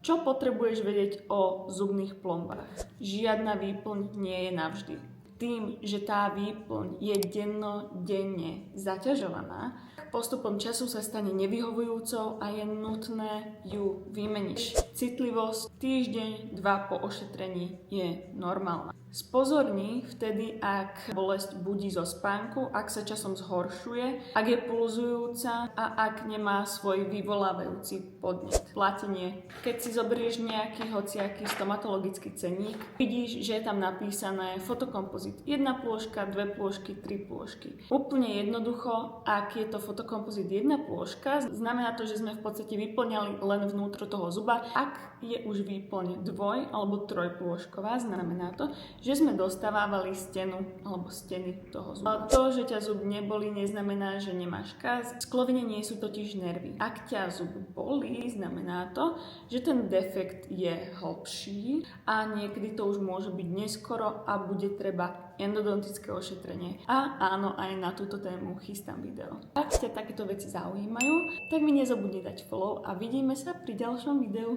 Čo potrebuješ vedieť o zubných plombách? Žiadna výplň nie je navždy. Tým, že tá výplň je dennodenne zaťažovaná, postupom času sa stane nevyhovujúcou a je nutné ju vymeniť. Citlivosť týždeň, 2 po ošetrení je normálna. Spozorni vtedy, ak bolesť budí zo spánku, ak sa časom zhoršuje, ak je pulzujúca a ak nemá svoj vyvolávajúci podnet. Platenie. Keď si zoberieš nejaký hociaký stomatologický cenník, vidíš, že je tam napísané fotokompozit 1 plôžka, 2 plôžky, 3 plôžky. Úplne jednoducho, ak je to fotokompozit 1 plôžka, znamená to, že sme v podstate vyplňali len vnútro toho zuba. Ak je už výplň 2 alebo 3 plôžková, znamená to, že sme dostávali stenu alebo steny toho zuba. To, že ťa zub nebolí, neznamená, že nemáš kaz. Sklovine nie sú totiž nervy. Ak ťa zub bolí, znamená to, že ten defekt je hlbší a niekedy to už môže byť neskoro a bude treba endodontické ošetrenie. A áno, aj na túto tému chystám video. Ak ťa takéto veci zaujímajú, tak mi nezabudni dať follow a vidíme sa pri ďalšom videu.